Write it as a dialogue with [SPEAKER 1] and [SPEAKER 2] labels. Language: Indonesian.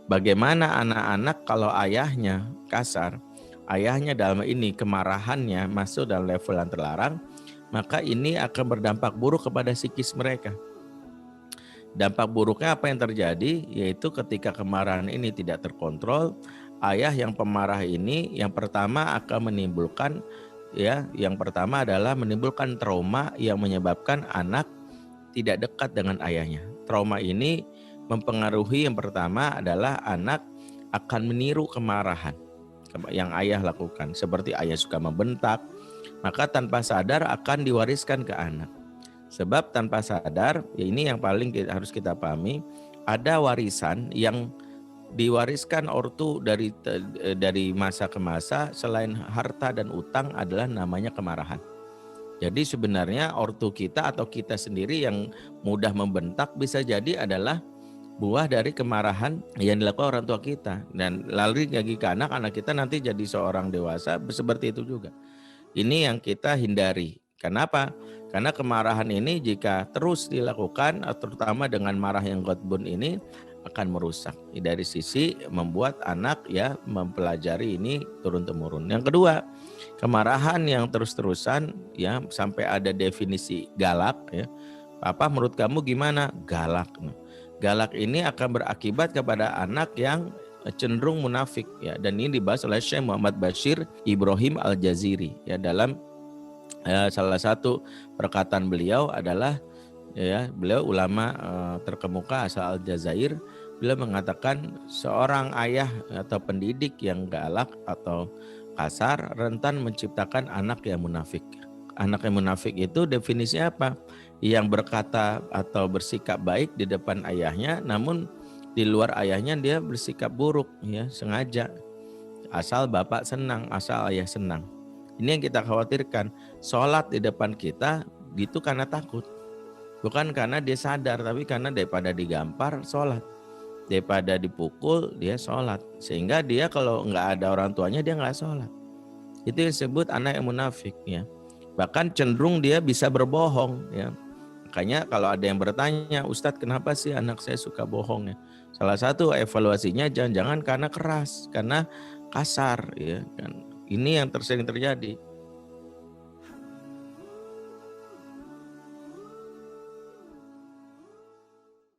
[SPEAKER 1] Bagaimana anak-anak kalau ayahnya kasar, ayahnya dalam ini kemarahannya masuk dalam level yang terlarang, maka ini akan berdampak buruk kepada psikis mereka. Dampak buruknya apa yang terjadi? Yaitu ketika kemarahan ini tidak terkontrol, ayah yang pemarah ini yang pertama akan menimbulkan yang pertama adalah menimbulkan trauma yang menyebabkan anak tidak dekat dengan ayahnya. Trauma ini mempengaruhi yang pertama adalah anak akan meniru kemarahan yang ayah lakukan. Seperti ayah suka membentak, maka tanpa sadar akan diwariskan ke anak. Sebab tanpa sadar, ya ini yang paling harus kita pahami, ada warisan yang diwariskan ortu dari masa ke masa selain harta dan utang adalah namanya kemarahan. Jadi sebenarnya ortu kita atau kita sendiri yang mudah membentak bisa jadi adalah buah dari kemarahan yang dilakukan orang tua kita. Dan lalu lagi ke anak kita nanti jadi seorang dewasa seperti itu juga. Ini yang kita hindari. Kenapa? Karena kemarahan ini jika terus dilakukan, terutama dengan marah yang godbun ini, akan merusak. Dari sisi membuat anak ya mempelajari ini turun-temurun. Yang kedua, kemarahan yang terus-terusan ya sampai ada definisi galak ya. Papa menurut kamu gimana? Galak. Galak ini akan berakibat kepada anak yang cenderung munafik ya, dan ini dibahas oleh Syekh Muhammad Bashir Ibrahim Al-Jaziri ya dalam salah satu perkataan beliau adalah ya beliau ulama terkemuka asal Aljazair. Beliau mengatakan seorang ayah atau pendidik yang galak atau kasar rentan menciptakan anak yang munafik. Anak yang munafik itu definisinya apa? Yang berkata atau bersikap baik di depan ayahnya, namun di luar ayahnya dia bersikap buruk ya, sengaja. Asal bapak senang, asal ayah senang. Ini yang kita khawatirkan. Sholat di depan kita gitu karena takut. Bukan karena dia sadar, tapi karena daripada digampar sholat. Daripada dipukul dia sholat. Sehingga dia kalau nggak ada orang tuanya dia nggak sholat. Itu yang disebut anak yang munafik ya. Bahkan cenderung dia bisa berbohong ya. Makanya kalau ada yang bertanya, Ustadz kenapa sih anak saya suka bohong ya? Salah satu evaluasinya jangan-jangan karena keras, karena kasar ya kan. Ini yang sering terjadi.